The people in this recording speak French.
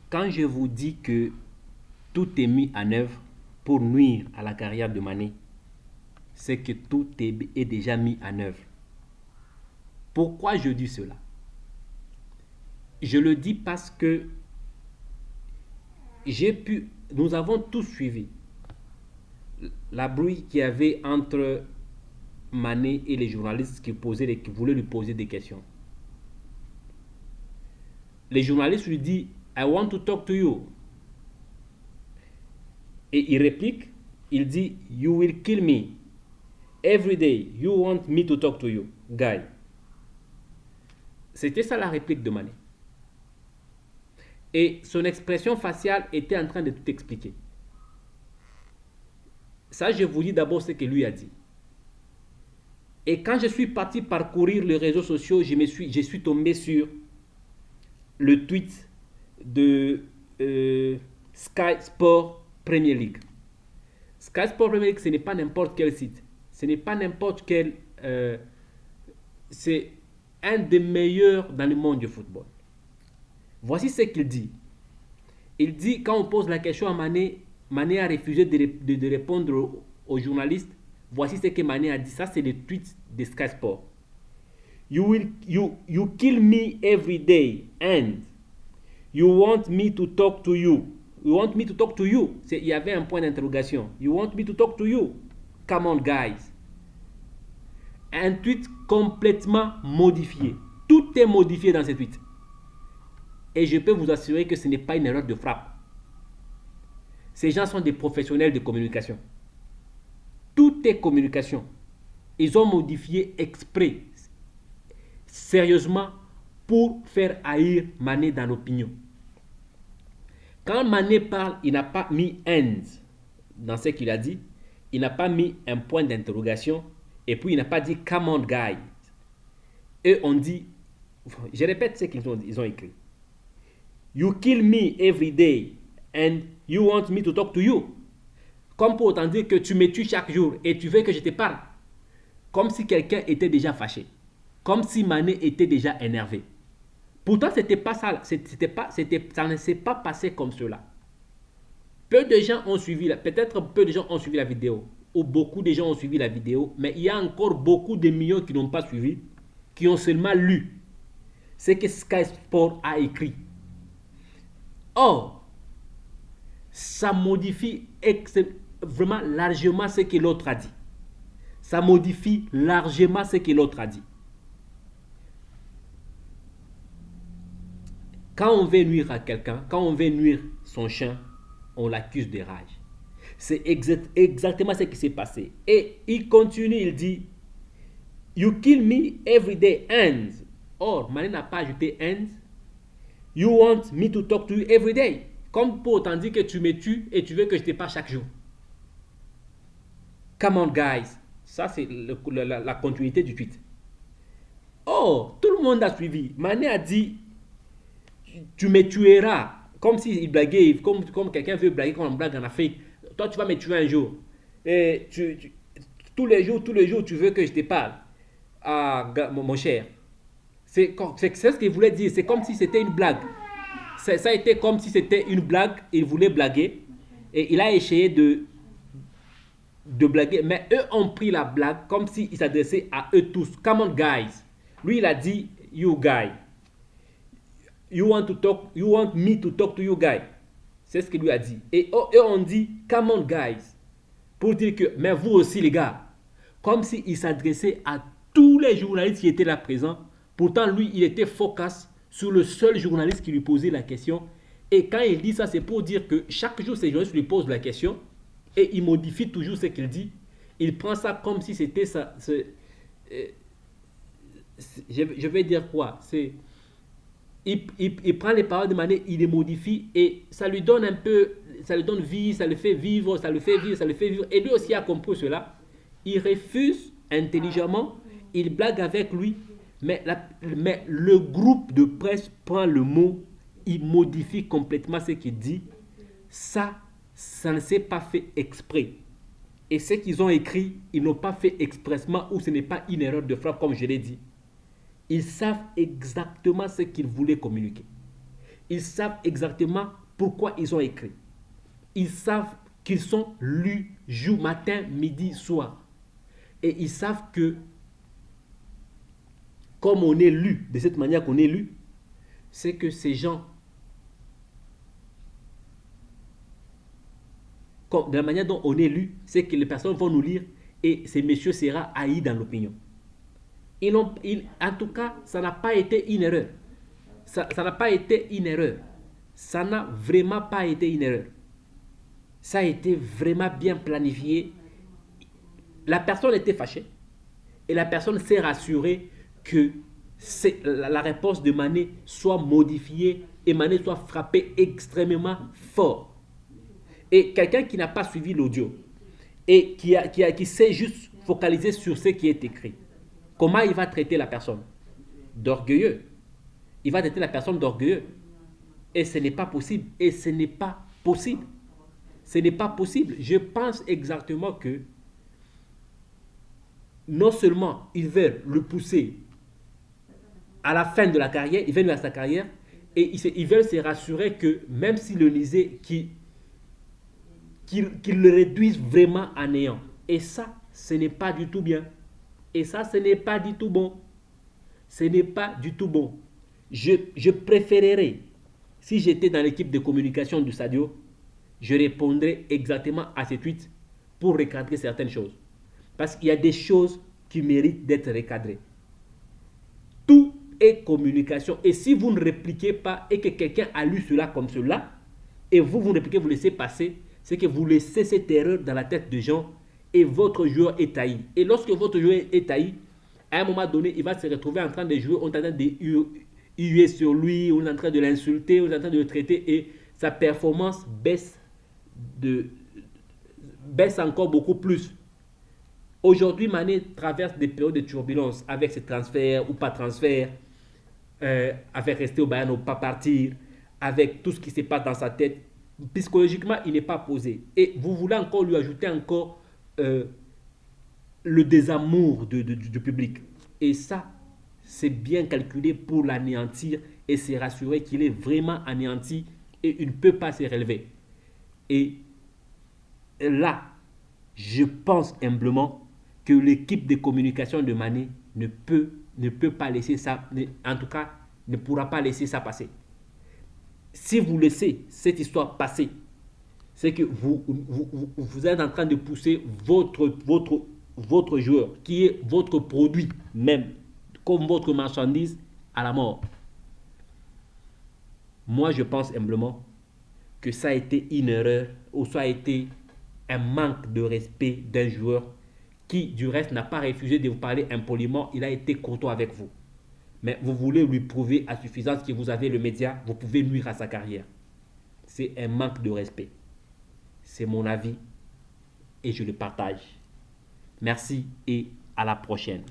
Quand je vous dis que tout est mis en œuvre pour nuire à la carrière de Mané, c'est que tout est déjà mis en œuvre. Pourquoi je dis cela? Je le dis parce que nous avons tous suivi la bruit qu'il y avait entre Mané et les journalistes qui voulaient lui poser des questions. Les journalistes lui disent I want to talk to you. Et il réplique, il dit You will kill me. Every day, you want me to talk to you, guy. C'était ça la réplique de Mané. Et son expression faciale était en train de tout expliquer. Ça, je vous dis d'abord ce que lui a dit. Et quand je suis parti parcourir les réseaux sociaux, je suis tombé sur le tweet de Sky Sport Premier League. Sky Sport Premier League, ce n'est pas n'importe quel site. Ce n'est pas n'importe quel... c'est un des meilleurs dans le monde du football. Voici ce qu'il dit. Il dit, quand on pose la question à Mané, Mané a refusé de répondre aux journalistes. Voici ce que Mané a dit. Ça, c'est le tweet de Sky Sport. You kill me every day and you want me to talk to you. You want me to talk to you. Il y avait un point d'interrogation. You want me to talk to you. Come on, guys. Un tweet complètement modifié. Tout est modifié dans ce tweet. Et je peux vous assurer que ce n'est pas une erreur de frappe. Ces gens sont des professionnels de communication. Tout est communication. Ils ont modifié exprès, sérieusement, pour faire haïr Mané dans l'opinion. Quand Mané parle, il n'a pas mis end dans ce qu'il a dit. Il n'a pas mis un point d'interrogation. Et puis il n'a pas dit come on guys. Eux ont dit, je répète ce qu'ils ont écrit. You kill me every day and you want me to talk to you. Comme pour autant dire que tu me tues chaque jour et tu veux que je te parle. Comme si quelqu'un était déjà fâché. Comme si Mané était déjà énervé. Pourtant, c'était pas ça. Ça ne s'est pas passé comme cela. Peu de gens ont suivi, peut-être peu de gens ont suivi la vidéo. Ou beaucoup de gens ont suivi la vidéo. Mais il y a encore beaucoup de millions qui n'ont pas suivi. Qui ont seulement lu ce que Sky Sport a écrit. Or, ça modifie vraiment largement ce que l'autre a dit. Ça modifie largement ce que l'autre a dit. Quand on veut nuire à quelqu'un, quand on veut nuire son chien, on l'accuse de rage. C'est exactement ce qui s'est passé. Et il continue, il dit You kill me every day and. Or, Mané n'a pas ajouté and. You want me to talk to you every day. Comme pour autant dire que tu me tues et tu veux que je te parle chaque jour. Come on, guys. Ça, c'est la continuité du tweet. Oh, tout le monde a suivi. Mané a dit tu me tueras. Comme s'il blaguait, comme quelqu'un veut blaguer, comme on blague en Afrique. Toi, tu vas me tuer un jour. Et tous les jours, tu veux que je te parle. Ah, mon cher. C'est ce qu'il voulait dire. C'est comme si c'était une blague. Ça a été comme si c'était une blague. Il voulait blaguer. Et il a essayé de blaguer. Mais eux ont pris la blague comme s'il s'adressait à eux tous. Come on, guys. Lui, il a dit, you guy. You want me to talk to you, guy. C'est ce qu'il lui a dit. Et eux ont dit, come on, guys. Pour dire que, mais vous aussi, les gars. Comme s'il s'adressait à tous les journalistes qui étaient là présents. Pourtant, lui, il était focus sur le seul journaliste qui lui posait la question. Et quand il dit ça, c'est pour dire que chaque jour, ces journalistes lui posent la question et il modifie toujours ce qu'il dit. Il prend ça comme si c'était ça. Je vais dire quoi? Il prend les paroles de Mané, il les modifie et ça lui donne un peu, ça lui donne vie, ça le fait vivre, ça le fait vivre. Et lui aussi a compris cela. Il refuse intelligemment, il blague avec lui. Mais le groupe de presse prend le mot, il modifie complètement ce qu'il dit. Ça ne s'est pas fait exprès. Et ce qu'ils ont écrit, ils n'ont pas fait expressement ou ce n'est pas une erreur de frappe comme je l'ai dit. Ils savent exactement ce qu'ils voulaient communiquer. Ils savent exactement pourquoi ils ont écrit. Ils savent qu'ils sont lus jour, matin, midi, soir. Et ils savent que, comme on est lu, de cette manière qu'on est lu, c'est que ces gens, comme, de la manière dont on est lu, c'est que les personnes vont nous lire et ces messieurs seront haïs dans l'opinion. En tout cas, ça n'a pas été une erreur. Ça n'a pas été une erreur. Ça n'a vraiment pas été une erreur. Ça a été vraiment bien planifié. La personne était fâchée et la personne s'est rassurée que la réponse de Mané soit modifiée et Mané soit frappé extrêmement fort. Et quelqu'un qui n'a pas suivi l'audio et qui s'est juste focalisé sur ce qui est écrit, comment il va traiter la personne? D'orgueilleux. Il va traiter la personne d'orgueilleux. Et ce n'est pas possible. Et ce n'est pas possible. Ce n'est pas possible. Je pense exactement que non seulement ils veulent le pousser à la fin de la carrière, ils veulent à sa carrière, et ils veulent se rassurer que même s'il le lisait, qu'il le réduise vraiment à néant. Et ça, ce n'est pas du tout bien. Et ça, ce n'est pas du tout bon. Ce n'est pas du tout bon. Je préférerais, si j'étais dans l'équipe de communication du Sadio, je répondrais exactement à ces tweets pour recadrer certaines choses. Parce qu'il y a des choses qui méritent d'être recadrées. Tout est communication. Et si vous ne répliquez pas et que quelqu'un a lu cela comme cela, et vous répliquez, vous laissez passer, c'est que vous laissez cette erreur dans la tête des gens et votre joueur est haï. Et lorsque votre joueur est haï, à un moment donné, il va se retrouver en train de jouer, on est en train de huer sur lui, on est en train de l'insulter, on est en train de le traiter et sa performance baisse encore beaucoup plus. Aujourd'hui, Mané traverse des périodes de turbulence avec ses transferts ou pas transferts, avec rester au Bayern ou pas partir, avec tout ce qui se passe dans sa tête. Psychologiquement, il n'est pas posé. Et vous voulez encore lui ajouter encore le désamour du public. Et ça, c'est bien calculé pour l'anéantir et se rassurer qu'il est vraiment anéanti et il ne peut pas se relever. Et là, je pense humblement que l'équipe de communication de Mané ne peut pas laisser ça, en tout cas, ne pourra pas laisser ça passer. Si vous laissez cette histoire passer, c'est que vous êtes en train de pousser votre joueur, qui est votre produit même, comme votre marchandise, à la mort. Moi, je pense humblement que ça a été une erreur ou ça a été un manque de respect d'un joueur qui, du reste, n'a pas refusé de vous parler impoliment. Il a été courtois avec vous. Mais vous voulez lui prouver à suffisance que vous avez le média, vous pouvez nuire à sa carrière. C'est un manque de respect. C'est mon avis et je le partage. Merci et à la prochaine.